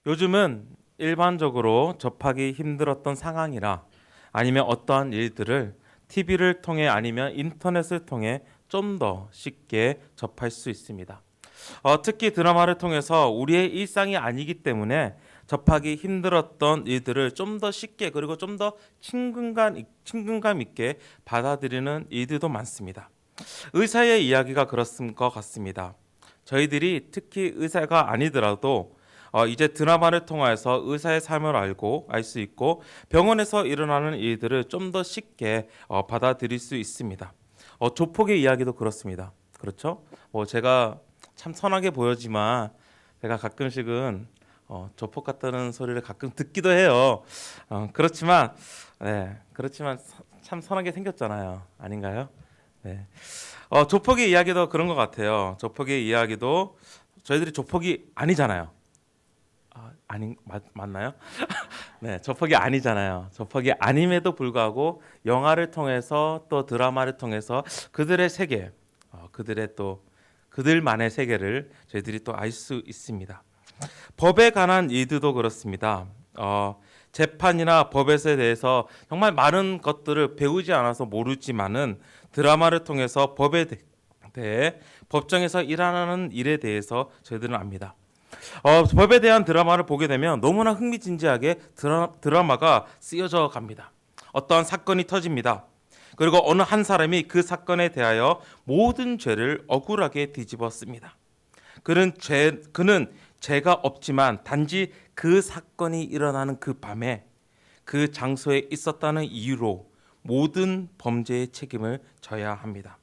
요즘은 일반적으로 접하기 힘들었던 상황이나 아니면 어떠한 일들을 TV를 통해 아니면 인터넷을 통해 좀 더 쉽게 접할 수 있습니다. 특히 드라마를 통해서 우리의 일상이 아니기 때문에 접하기 힘들었던 일들을 좀 더 쉽게 그리고 좀 더 친근감 있게 받아들이는 일들도 많습니다. 의사의 이야기가 그렇은 것 같습니다. 저희들이 특히 의사가 아니더라도 이제 드라마를 통해서 의사의 삶을 알고 알 수 있고 병원에서 일어나는 일들을 좀 더 쉽게 받아들일 수 있습니다. 조폭의 이야기도 그렇습니다. 그렇죠? 제가 참 선하게 보여지만 제가 가끔씩은 조폭 같다는 소리를 가끔 듣기도 해요. 그렇지만 그렇지만 참 선하게 생겼잖아요. 아닌가요? 네. 조폭의 이야기도 그런 것 같아요. 조폭의 이야기도 저희들이 조폭이 아니잖아요. 맞나요? 네, 조폭이 아니잖아요. 조폭이 아님에도 불구하고 영화를 통해서 또 드라마를 통해서 그들의 세계, 그들만의 세계를 저희들이 또 알 수 있습니다. 법에 관한 일들도 그렇습니다. 재판이나 법에 대해서 정말 많은 것들을 배우지 않아서 모르지만은 드라마를 통해서 법에 대해 법정에서 일하는 일에 대해서 저희들은 압니다. 법에 대한 드라마를 보게 되면 너무나 흥미진진하게 드라마가 쓰여져 갑니다. 어떠한 사건이 터집니다. 그리고 어느 한 사람이 그 사건에 대하여 모든 죄를 억울하게 뒤집었습니다. 그는 죄가 없지만 단지 그 사건이 일어나는 그 밤에 그 장소에 있었다는 이유로 모든 범죄의 책임을 져야 합니다.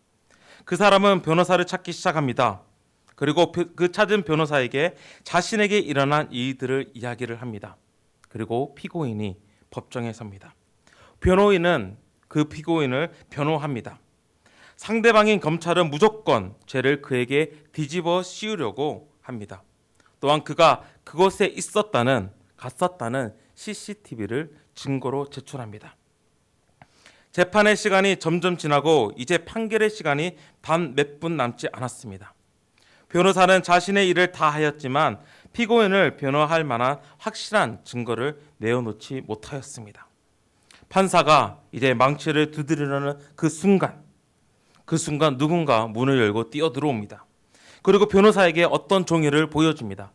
그 사람은 변호사를 찾기 시작합니다. 그리고 그 찾은 변호사에게 자신에게 일어난 일들을 이야기를 합니다. 그리고 피고인이 법정에 섭니다. 변호인은 그 피고인을 변호합니다. 상대방인 검찰은 무조건 죄를 그에게 뒤집어 씌우려고 합니다. 또한 그가 그곳에 갔었다는 CCTV를 증거로 제출합니다. 재판의 시간이 점점 지나고 이제 판결의 시간이 단 몇 분 남지 않았습니다. 변호사는 자신의 일을 다 하였지만 피고인을 변호할 만한 확실한 증거를 내어놓지 못하였습니다. 판사가 이제 망치를 두드리려는 그 순간 누군가 문을 열고 뛰어들어옵니다. 그리고 변호사에게 어떤 종이를 보여줍니다.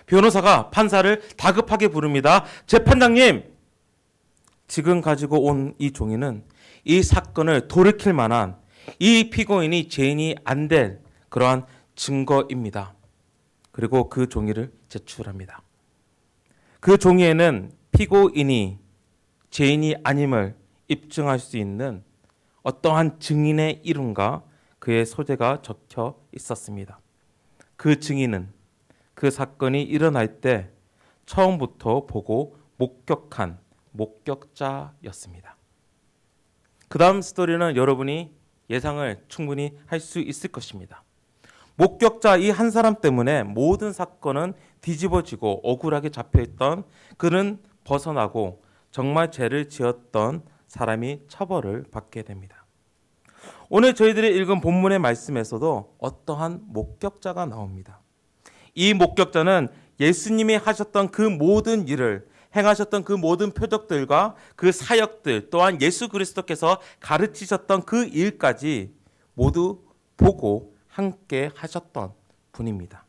변호사가 판사를 다급하게 부릅니다. 재판장님, 지금 가지고 온 이 종이는 이 사건을 돌이킬 만한 이 피고인이 죄인이 안 될 그러한 증거입니다. 그리고 그 종이를 제출합니다. 그 종이에는 피고인이 죄인이 아님을 입증할 수 있는 어떠한 증인의 이름과 그의 소재가 적혀 있었습니다. 그 증인은 그 사건이 일어날 때 처음부터 보고 목격한 목격자였습니다. 그 다음 스토리는 여러분이 예상을 충분히 할 수 있을 것입니다. 목격자 이 한 사람 때문에 모든 사건은 뒤집어지고 억울하게 잡혀있던 그는 벗어나고 정말 죄를 지었던 사람이 처벌을 받게 됩니다. 오늘 저희들이 읽은 본문의 말씀에서도 어떠한 목격자가 나옵니다. 이 목격자는 예수님이 하셨던 그 모든 일을 행하셨던 그 모든 표적들과 그 사역들 또한 예수 그리스도께서 가르치셨던 그 일까지 모두 보고 함께 하셨던 분입니다.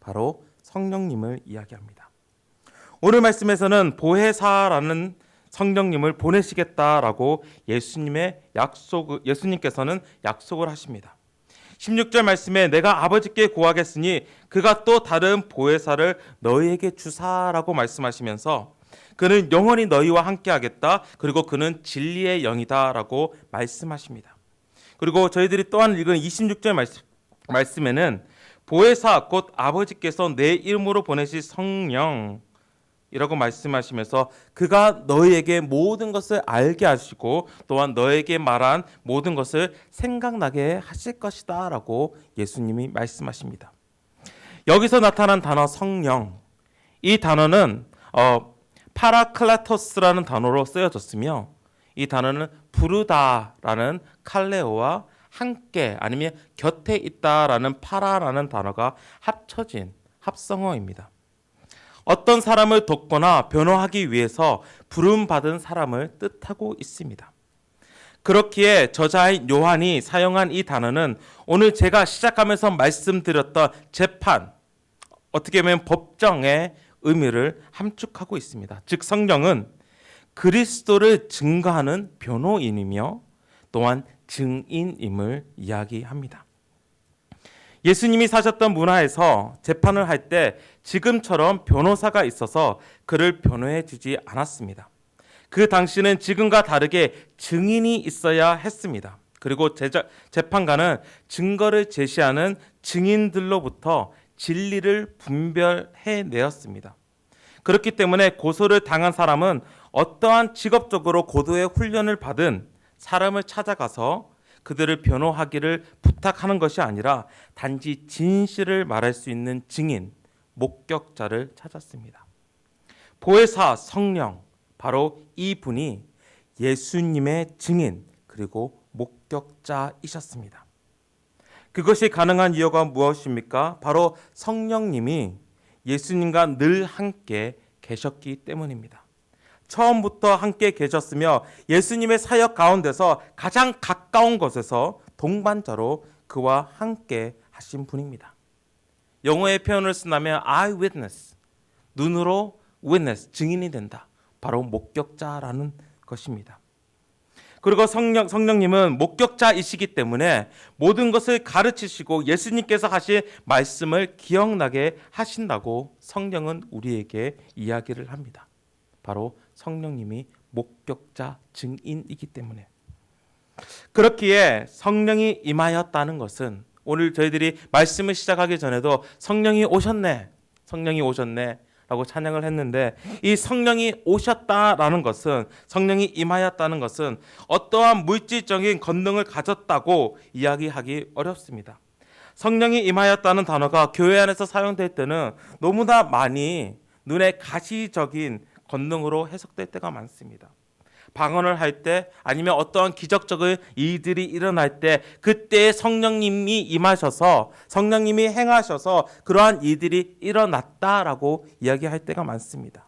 바로 성령님을 이야기합니다. 오늘 말씀에서는 보혜사라는 성령님을 보내시겠다라고 예수님께서는 약속을 하십니다. 16절 말씀에 내가 아버지께 구하겠으니 그가 또 다른 보혜사를 너희에게 주사라고 말씀하시면서 그는 영원히 너희와 함께 하겠다. 그리고 그는 진리의 영이다라고 말씀하십니다. 그리고 저희들이 또한 읽은 26절 말씀에는 보혜사 곧 아버지께서 내 이름으로 보내실 성령이라고 말씀하시면서 그가 너희에게 모든 것을 알게 하시고 또한 너에게 말한 모든 것을 생각나게 하실 것이다 라고 예수님이 말씀하십니다. 여기서 나타난 단어 성령, 이 단어는 파라클라토스라는 단어로 쓰여졌으며 이 단어는 부르다라는 칼레오와 함께 아니면 곁에 있다라는 파라라는 단어가 합쳐진 합성어입니다. 어떤 사람을 돕거나 변호하기 위해서 부름받은 사람을 뜻하고 있습니다. 그렇기에 저자인 요한이 사용한 이 단어는 오늘 제가 시작하면서 말씀드렸던 재판, 어떻게 보면 법정의 의미를 함축하고 있습니다. 즉 성령은 그리스도를 증거하는 변호인이며 또한 증인임을 이야기합니다. 예수님이 사셨던 문화에서 재판을 할 때 지금처럼 변호사가 있어서 그를 변호해 주지 않았습니다. 그 당시는 지금과 다르게 증인이 있어야 했습니다. 그리고 재판관은 증거를 제시하는 증인들로부터 진리를 분별해 내었습니다. 그렇기 때문에 고소를 당한 사람은 어떠한 직업적으로 고도의 훈련을 받은 사람을 찾아가서 그들을 변호하기를 부탁하는 것이 아니라 단지 진실을 말할 수 있는 증인, 목격자를 찾았습니다. 보혜사 성령, 바로 이분이 예수님의 증인 그리고 목격자이셨습니다. 그것이 가능한 이유가 무엇입니까? 바로 성령님이 예수님과 늘 함께 계셨기 때문입니다. 처음부터 함께 계셨으며 예수님의 사역 가운데서 가장 가까운 곳에서 동반자로 그와 함께 하신 분입니다. 영어의 표현을 쓴다면 eyewitness, 눈으로 witness, 증인이 된다. 바로 목격자라는 것입니다. 그리고 성령님은 목격자이시기 때문에 모든 것을 가르치시고 예수님께서 하신 말씀을 기억나게 하신다고 성령은 우리에게 이야기를 합니다. 바로 성령님이 목격자 증인이기 때문에. 그렇기에 성령이 임하였다는 것은 오늘 저희들이 말씀을 시작하기 전에도 성령이 오셨네 라고 찬양을 했는데, 이 성령이 오셨다라는 것은, 성령이 임하였다는 것은 어떠한 물질적인 권능을 가졌다고 이야기하기 어렵습니다. 성령이 임하였다는 단어가 교회 안에서 사용될 때는 너무나 많이 눈에 가시적인 권능으로 해석될 때가 많습니다. 방언을 할 때, 아니면 어떠한 기적적인 일들이 일어날 때 그때 성령님이 임하셔서, 성령님이 행하셔서 그러한 일들이 일어났다라고 이야기할 때가 많습니다.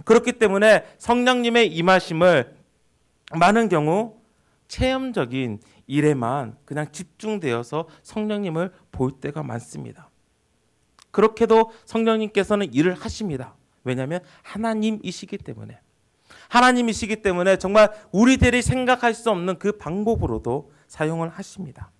그렇기 때문에 성령님의 임하심을 많은 경우 체험적인 일에만 그냥 집중되어서 성령님을 볼 때가 많습니다. 그렇게도 성령님께서는 일을 하십니다. 왜냐하면 하나님이시기 때문에. 하나님이시기 때문에 정말 우리들이 생각할 수 없는 그 방법으로도 사용을 하십니다.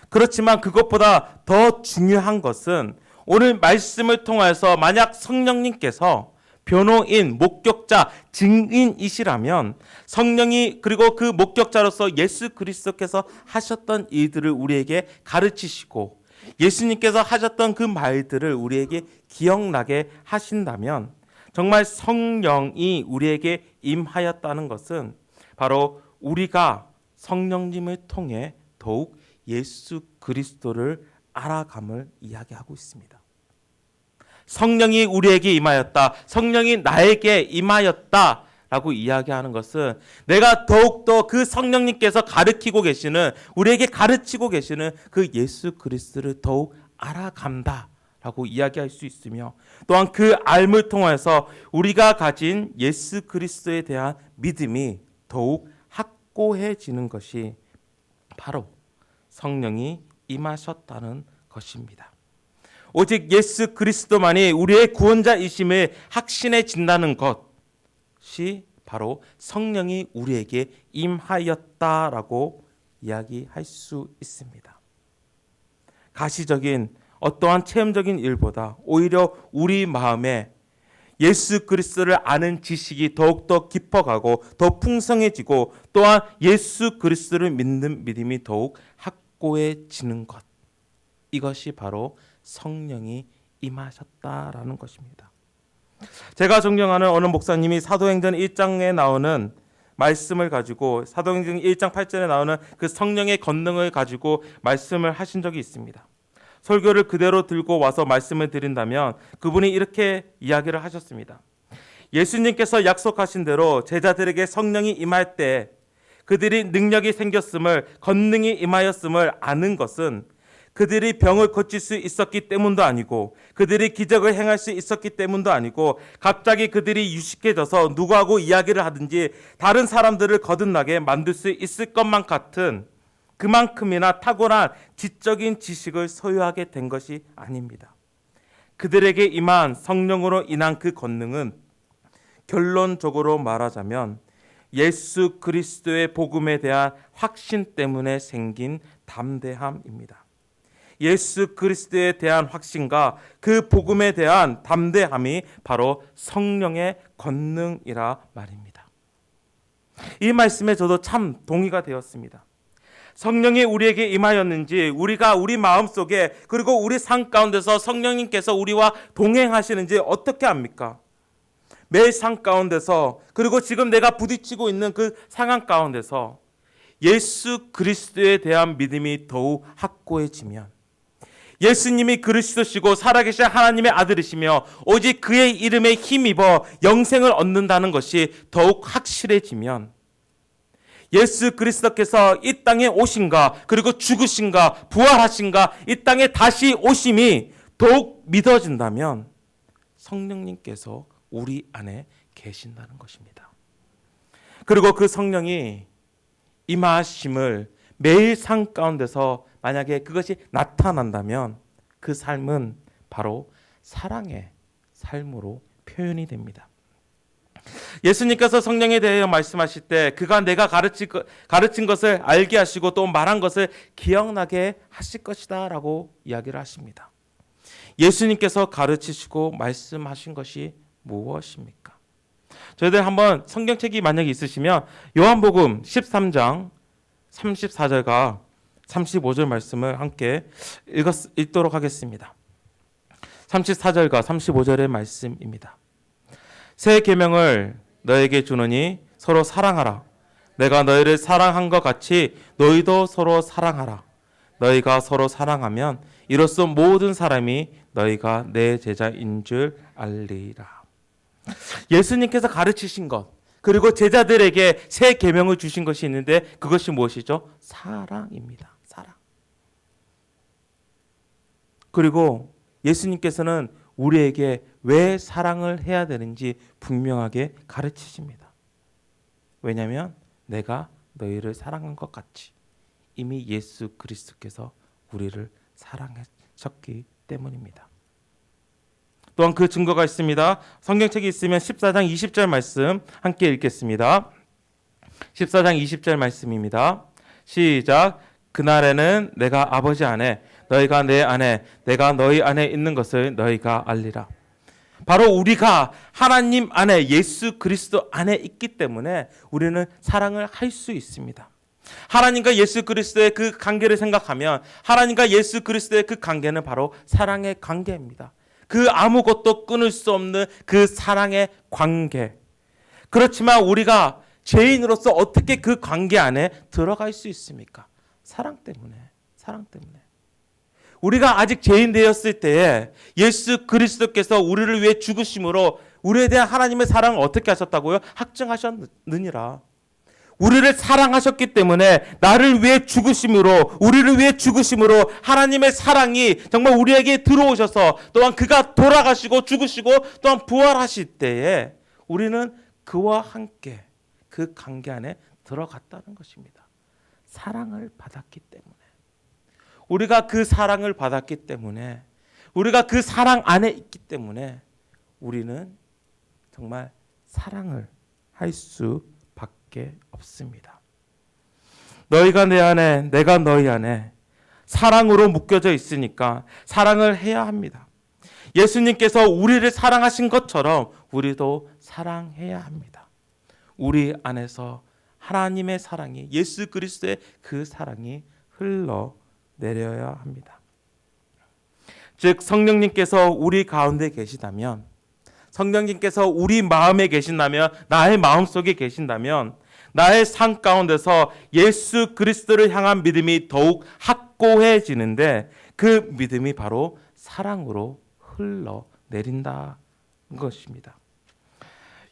그렇지만 그것보다 더 중요한 것은 오늘 말씀을 통해서 만약 성령님께서 변호인, 목격자, 증인이시라면 성령이 그리고 그 목격자로서 예수 그리스도께서 하셨던 일들을 우리에게 가르치시고 예수님께서 하셨던 그 말들을 우리에게 기억나게 하신다면 정말 성령이 우리에게 임하였다는 것은 바로 우리가 성령님을 통해 더욱 예수 그리스도를 알아감을 이야기하고 있습니다. 성령이 우리에게 임하였다, 성령이 나에게 임하였다 라고 이야기하는 것은 내가 더욱더 그 성령님께서 가르치고 계시는, 우리에게 가르치고 계시는 그 예수 그리스도를 더욱 알아간다 라고 이야기할 수 있으며, 또한 그 알을 통해서 우리가 가진 예수 그리스도에 대한 믿음이 더욱 확고해지는 것이 바로 성령이 임하셨다는 것입니다. 오직 예수 그리스도만이 우리의 구원자이심을 확신해진다는 것이 바로 성령이 우리에게 임하였다라고 이야기할 수 있습니다. 가시적인 어떠한 체험적인 일보다 오히려 우리 마음에 예수 그리스도를 아는 지식이 더욱더 깊어가고 더 풍성해지고, 또한 예수 그리스도를 믿는 믿음이 더욱 확고해지는 것, 이것이 바로 성령이 임하셨다라는 것입니다. 제가 존경하는 어느 목사님이 사도행전 1장에 나오는 말씀을 가지고, 사도행전 1장 8절에 나오는 그 성령의 권능을 가지고 말씀을 하신 적이 있습니다. 설교를 그대로 들고 와서 말씀을 드린다면 그분이 이렇게 이야기를 하셨습니다. 예수님께서 약속하신 대로 제자들에게 성령이 임할 때 그들이 능력이 생겼음을, 권능이 임하였음을 아는 것은 그들이 병을 고칠 수 있었기 때문도 아니고 그들이 기적을 행할 수 있었기 때문도 아니고 갑자기 그들이 유식해져서 누구하고 이야기를 하든지 다른 사람들을 거듭나게 만들 수 있을 것만 같은 그만큼이나 탁월한 지적인 지식을 소유하게 된 것이 아닙니다. 그들에게 임한 성령으로 인한 그 권능은 결론적으로 말하자면 예수 그리스도의 복음에 대한 확신 때문에 생긴 담대함입니다. 예수 그리스도에 대한 확신과 그 복음에 대한 담대함이 바로 성령의 권능이라 말입니다. 이 말씀에 저도 참 동의가 되었습니다. 성령이 우리에게 임하였는지 우리가 우리 마음속에 그리고 우리 삶 가운데서 성령님께서 우리와 동행하시는지 어떻게 압니까? 매일 삶 가운데서 그리고 지금 내가 부딪히고 있는 그 상황 가운데서 예수 그리스도에 대한 믿음이 더욱 확고해지면 예수님이 그리스도시고 살아계신 하나님의 아들이시며 오직 그의 이름에 힘입어 영생을 얻는다는 것이 더욱 확실해지면 예수 그리스도께서 이 땅에 오신가 그리고 죽으신가 부활하신가 이 땅에 다시 오심이 더욱 믿어진다면 성령님께서 우리 안에 계신다는 것입니다. 그리고 그 성령이 임하심을 매일 삶 가운데서 만약에 그것이 나타난다면 그 삶은 바로 사랑의 삶으로 표현이 됩니다. 예수님께서 성령에 대해 말씀하실 때 그가 내가 가르친 것을 알게 하시고 또 말한 것을 기억나게 하실 것이다 라고 이야기를 하십니다. 예수님께서 가르치시고 말씀하신 것이 무엇입니까? 저희들 한번 성경책이 만약에 있으시면 요한복음 13장 34절과 35절 말씀을 함께 읽도록 하겠습니다. 34절과 35절의 말씀입니다. 새 계명을 너에게 주노니 서로 사랑하라. 내가 너희를 사랑한 것 같이 너희도 서로 사랑하라. 너희가 서로 사랑하면 이로써 모든 사람이 너희가 내 제자인 줄 알리라. 예수님께서 가르치신 것 그리고 제자들에게 새 계명을 주신 것이 있는데 그것이 무엇이죠? 사랑입니다. 사랑. 그리고 예수님께서는 우리에게 왜 사랑을 해야 되는지 분명하게 가르치십니다. 왜냐하면 내가 너희를 사랑한 것 같이 이미 예수 그리스도께서 우리를 사랑하셨기 때문입니다. 또한 그 증거가 있습니다. 성경책이 있으면 14장 20절 말씀 함께 읽겠습니다. 14장 20절 말씀입니다. 시작. 그날에는 내가 아버지 안에 너희가 내 안에 내가 너희 안에 있는 것을 너희가 알리라. 바로 우리가 하나님 안에 예수 그리스도 안에 있기 때문에 우리는 사랑을 할 수 있습니다. 하나님과 예수 그리스도의 그 관계를 생각하면 하나님과 예수 그리스도의 그 관계는 바로 사랑의 관계입니다. 그 아무것도 끊을 수 없는 그 사랑의 관계. 그렇지만 우리가 죄인으로서 어떻게 그 관계 안에 들어갈 수 있습니까? 사랑 때문에. 사랑 때문에. 우리가 아직 죄인 되었을 때에 예수 그리스도께서 우리를 위해 죽으심으로 우리에 대한 하나님의 사랑을 어떻게 하셨다고요? 확증하셨느니라. 우리를 사랑하셨기 때문에 나를 위해 죽으심으로 우리를 위해 죽으심으로 하나님의 사랑이 정말 우리에게 들어오셔서 또한 그가 돌아가시고 죽으시고 또한 부활하실 때에 우리는 그와 함께 그 관계 안에 들어갔다는 것입니다. 사랑을 받았기 때문에 우리가 그 사랑을 받았기 때문에 우리가 그 사랑 안에 있기 때문에 우리는 정말 사랑을 할 수밖에 없습니다. 너희가 내 안에 내가 너희 안에 사랑으로 묶여져 있으니까 사랑을 해야 합니다. 예수님께서 우리를 사랑하신 것처럼 우리도 사랑해야 합니다. 우리 안에서 하나님의 사랑이 예수 그리스도의 그 사랑이 흘러내려야 합니다. 즉 성령님께서 우리 가운데 계시다면 성령님께서 우리 마음에 계신다면 나의 마음속에 계신다면 나의 삶 가운데서 예수 그리스도를 향한 믿음이 더욱 확고해지는데 그 믿음이 바로 사랑으로 흘러내린다는 것입니다.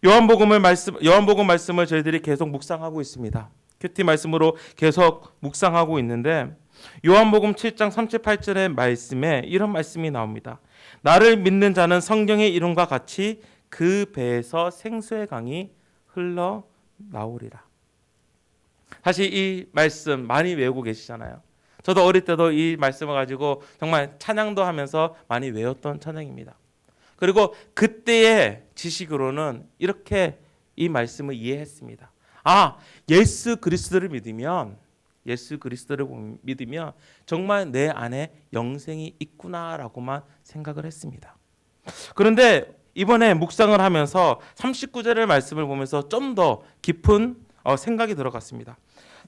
요한복음 말씀을 저희들이 계속 묵상하고 있습니다. 큐티 말씀으로 계속 묵상하고 있는데 요한복음 7장 38절의 말씀에 이런 말씀이 나옵니다. 나를 믿는 자는 성경의 이름과 같이 그 배에서 생수의 강이 흘러 나오리라. 사실 이 말씀 많이 외우고 계시잖아요. 저도 어릴 때도 이 말씀을 가지고 정말 찬양도 하면서 많이 외웠던 찬양입니다. 그리고 그때의 지식으로는 이렇게 이 말씀을 이해했습니다. 예수 그리스도를 믿으면 정말 내 안에 영생이 있구나라고만 생각을 했습니다. 그런데 이번에 묵상을 하면서 39절의 말씀을 보면서 좀 더 깊은 생각이 들어갔습니다.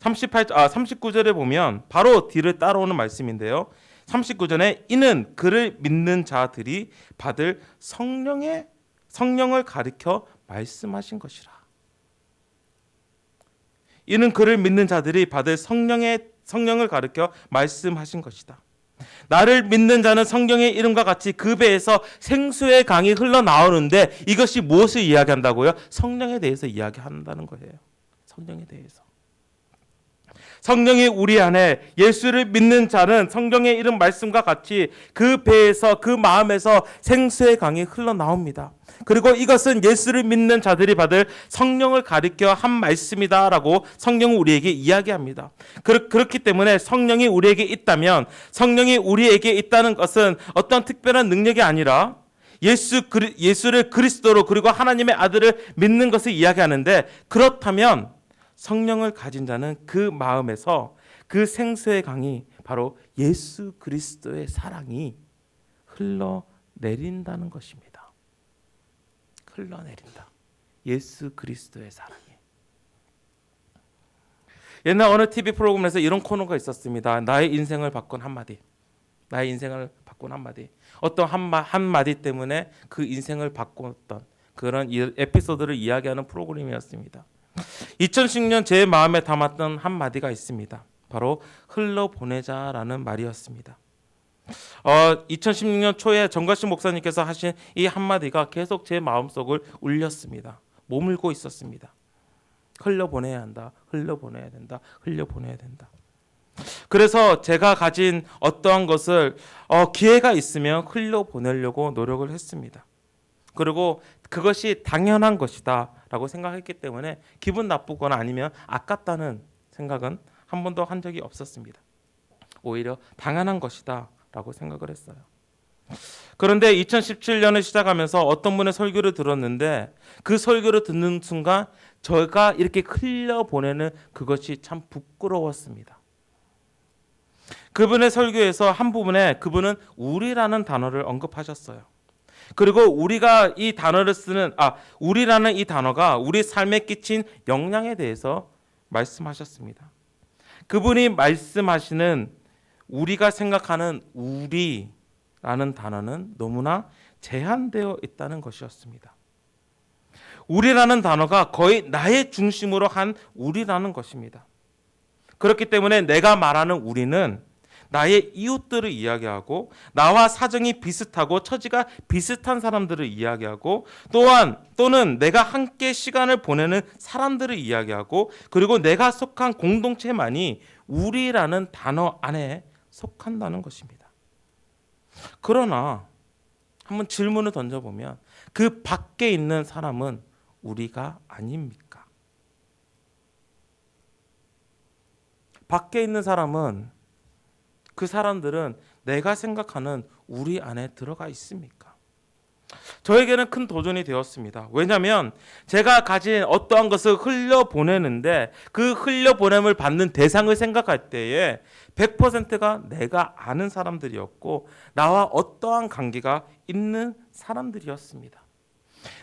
39절에 보면 바로 뒤를 따라오는 말씀인데요. 39절에 이는 그를 믿는 자들이 받을 성령을 가리켜 말씀하신 것이라. 이는 그를 믿는 자들이 받을 성령을 가리켜 말씀하신 것이다. 나를 믿는 자는 성경의 이름과 같이 그 배에서 생수의 강이 흘러나오는데 이것이 무엇을 이야기한다고요? 성령에 대해서 이야기한다는 거예요. 성령에 대해서. 성령이 우리 안에 예수를 믿는 자는 성경의 이름 말씀과 같이 그 배에서 그 마음에서 생수의 강이 흘러나옵니다. 그리고 이것은 예수를 믿는 자들이 받을 성령을 가리켜 한 말씀이다라고 성령은 우리에게 이야기합니다. 그렇기 때문에 성령이 우리에게 있다면 성령이 우리에게 있다는 것은 어떤 특별한 능력이 아니라 예수를 그리스도로 그리고 하나님의 아들을 믿는 것을 이야기하는데 그렇다면 성령을 가진 자는 그 마음에서 그 생수의 강이 바로 예수 그리스도의 사랑이 흘러내린다는 것입니다. 흘러내린다. 예수 그리스도의 사랑이. 옛날 어느 TV 프로그램에서 이런 코너가 있었습니다. 나의 인생을 바꾼 한마디. 나의 인생을 바꾼 한마디. 어떤 한마디 때문에 그 인생을 바꿨던 그런 에피소드를 이야기하는 프로그램이었습니다. 2010년 제 마음에 담았던 한마디가 있습니다. 바로 흘러보내자라는 말이었습니다. 2016년 초에 정가신 목사님께서 하신 이 한마디가 계속 제 마음속을 울렸습니다. 머물고 있었습니다. 흘려보내야 한다. 흘려보내야 된다. 흘려보내야 된다. 그래서 제가 가진 어떠한 것을 기회가 있으면 흘려보내려고 노력을 했습니다. 그리고 그것이 당연한 것이다 라고 생각했기 때문에 기분 나쁘거나 아니면 아깝다는 생각은 한 번도 한 적이 없었습니다. 오히려 당연한 것이다 라고 생각을 했어요. 그런데 2017년을 시작하면서 어떤 분의 설교를 들었는데 그 설교를 듣는 순간 제가 이렇게 흘려보내는 그것이 참 부끄러웠습니다. 그분의 설교에서 한 부분에 그분은 우리라는 단어를 언급하셨어요. 그리고 우리가 이 단어를 쓰는 우리라는 이 단어가 우리 삶에 끼친 영향에 대해서 말씀하셨습니다. 그분이 말씀하시는 우리가 생각하는 우리라는 단어는 너무나 제한되어 있다는 것이었습니다. 우리라는 단어가 거의 나의 중심으로 한 우리라는 것입니다. 그렇기 때문에 내가 말하는 우리는 나의 이웃들을 이야기하고 나와 사정이 비슷하고 처지가 비슷한 사람들을 이야기하고 또는 내가 함께 시간을 보내는 사람들을 이야기하고 그리고 내가 속한 공동체만이 우리라는 단어 안에 속한다는 것입니다. 그러나 한번 질문을 던져보면 그 밖에 있는 사람은 우리가 아닙니까? 밖에 있는 사람은 그 사람들은 내가 생각하는 우리 안에 들어가 있습니까? 저에게는 큰 도전이 되었습니다. 왜냐하면 제가 가진 어떠한 것을 흘려보내는데 그 흘려보냄을 받는 대상을 생각할 때에 100%가 내가 아는 사람들이었고 나와 어떠한 관계가 있는 사람들이었습니다.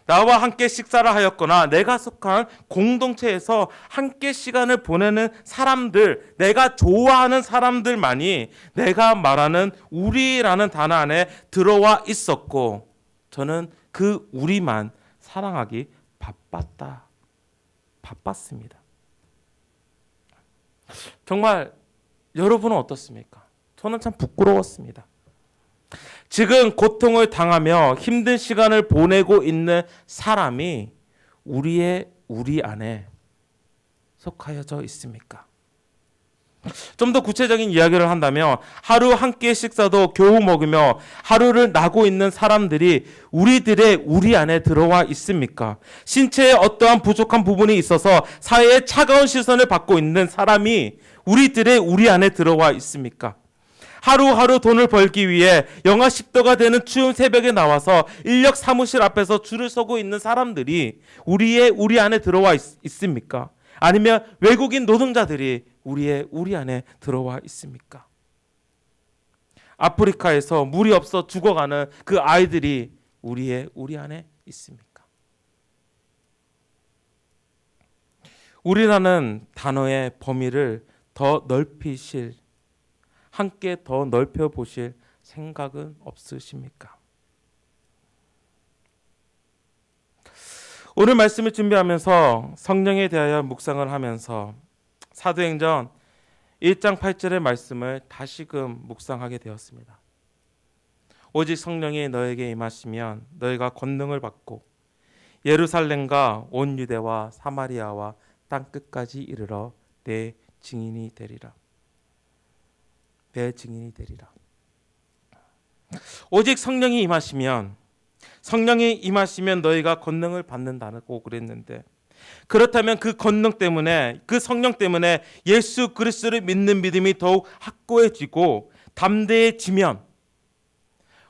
나와 함께 식사를 하였거나 내가 속한 공동체에서 함께 시간을 보내는 사람들, 내가 좋아하는 사람들만이 내가 말하는 우리라는 단어 안에 들어와 있었고 저는 그 우리만 사랑하기 바빴습니다. 정말 여러분은 어떻습니까? 저는 참 부끄러웠습니다. 지금 고통을 당하며 힘든 시간을 보내고 있는 사람이 우리 안에 속하여져 있습니까? 좀 더 구체적인 이야기를 한다면 하루 한 끼의 식사도 겨우 먹으며 하루를 나고 있는 사람들이 우리 안에 들어와 있습니까? 신체에 어떠한 부족한 부분이 있어서 사회의 차가운 시선을 받고 있는 사람이 우리 안에 들어와 있습니까? 하루하루 돈을 벌기 위해 영하 10도가 되는 추운 새벽에 나와서 인력 사무실 앞에서 줄을 서고 있는 사람들이 우리 안에 들어와 있습니까? 아니면 외국인 노동자들이 우리 안에 들어와 있습니까? 아프리카에서 물이 없어 죽어가는 그 아이들이 우리 안에 있습니까? 우리라는 단어의 범위를 더 넓히실, 함께 더 넓혀 보실 생각은 없으십니까? 오늘 말씀을 준비하면서 성령에 대하여 묵상을 하면서 사도행전 1장 8절의 말씀을 다시금 묵상하게 되었습니다. 오직 성령이 너에게 임하시면 너희가 권능을 받고 예루살렘과 온 유대와 사마리아와 땅 끝까지 이르러 내 증인이 되리라. 내 증인이 되리라. 오직 성령이 임하시면 너희가 권능을 받는다고 그랬는데, 그렇다면 그 권능 때문에, 그 성령 때문에 예수 그리스도를 믿는 믿음이 더욱 확고해지고 담대해지면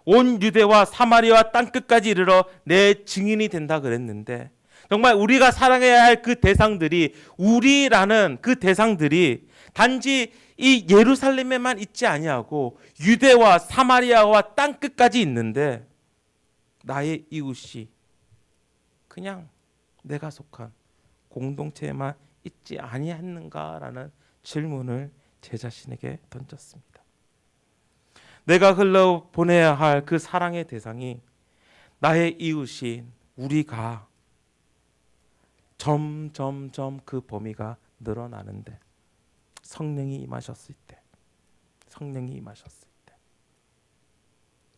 온 유대와 사마리아와 땅 끝까지 이르러 내 증인이 된다 그랬는데, 정말 우리가 사랑해야 할 그 대상들이, 우리라는 그 대상들이 단지 이 예루살렘에만 있지 아니하고 유대와 사마리아와 땅 끝까지 있는데, 나의 이웃이 그냥 내가 속한 공동체에만 있지 아니했는가라는 질문을 제 자신에게 던졌습니다. 내가 흘러 보내야 할 그 사랑의 대상이 나의 이웃인 우리가 점점점 그 범위가 늘어나는데, 성령이 임하셨을 때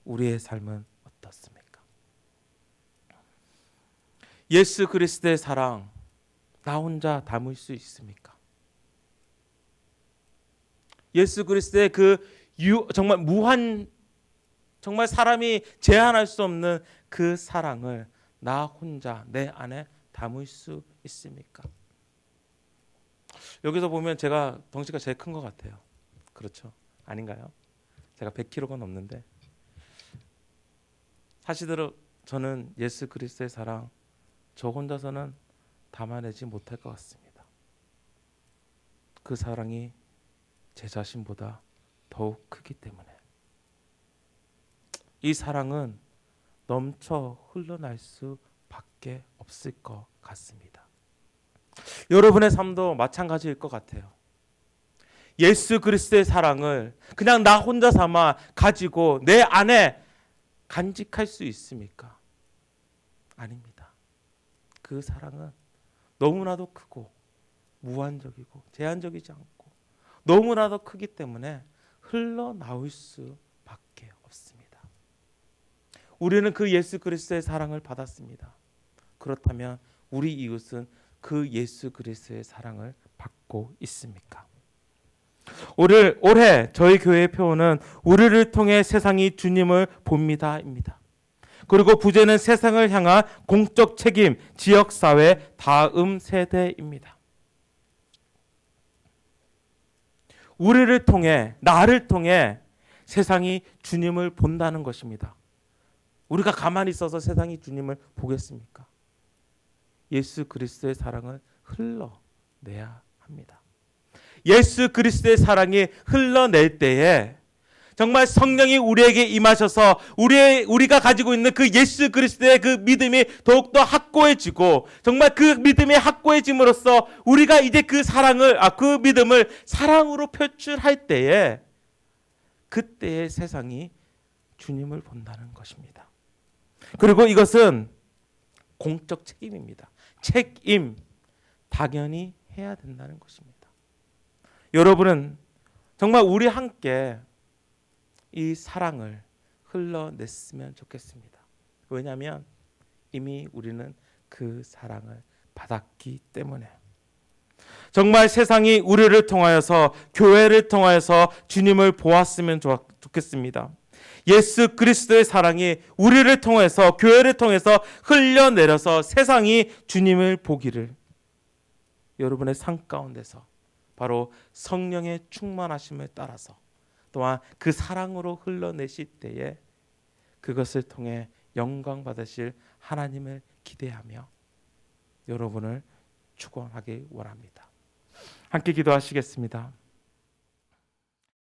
우리의 삶은 어떻습니까? 예수 그리스도의 사랑 나 혼자 담을 수 있습니까? 예수 그리스도의 정말 무한, 정말 사람이 제한할 수 없는 그 사랑을 나 혼자 내 안에 담을 수 있습니까? 여기서 보면 제가 덩치가 제일 큰 것 같아요. 그렇죠? 아닌가요? 제가 100kg가 넘는데, 사실대로 저는 예수 그리스도의 사랑 저 혼자서는 담아내지 못할 것 같습니다. 그 사랑이 제 자신보다 더욱 크기 때문에 이 사랑은 넘쳐 흘러날 수밖에 없을 것 같습니다. 여러분의 삶도 마찬가지일 것 같아요. 예수 그리스도의 사랑을 그냥 나 혼자 삼아 가지고 내 안에 간직할 수 있습니까? 아닙니다. 그 사랑은 너무나도 크고 무한적이고 제한적이지 않고 너무나도 크기 때문에 흘러나올 수밖에 없습니다. 우리는 그 예수 그리스도의 사랑을 받았습니다. 그렇다면 우리 이웃은 그 예수 그리스도의 사랑을 받고 있습니까? 올해 저희 교회의 표어는 우리를 통해 세상이 주님을 봅니다입니다. 그리고 부제는 세상을 향한 공적 책임, 지역사회 다음 세대입니다. 우리를 통해, 나를 통해 세상이 주님을 본다는 것입니다. 우리가 가만히 있어서 세상이 주님을 보겠습니까? 예수 그리스도의 사랑을 흘러내야 합니다. 예수 그리스도의 사랑이 흘러낼 때에 정말 성령이 우리에게 임하셔서 우리가 가지고 있는 그 예수 그리스도의 그 믿음이 더욱더 확고해지고, 정말 그 믿음이 확고해짐으로써 우리가 이제 그 믿음을 사랑으로 표출할 때에, 그때의 세상이 주님을 본다는 것입니다. 그리고 이것은 공적 책임입니다. 책임, 당연히 해야 된다는 것입니다. 여러분은 정말 우리 함께 이 사랑을 흘러냈으면 좋겠습니다. 왜냐하면 이미 우리는 그 사랑을 받았기 때문에. 정말 세상이 우리를 통하여서, 교회를 통하여서 주님을 보았으면 좋겠습니다. 예수 그리스도의 사랑이 우리를 통해서, 교회를 통해서 흘려내려서 세상이 주님을 보기를, 여러분의 삶 가운데서 바로 성령의 충만하심을 따라서 또한 그 사랑으로 흘러내실 때에 그것을 통해 영광 받으실 하나님을 기대하며 여러분을 축원하기 원합니다. 함께 기도하시겠습니다.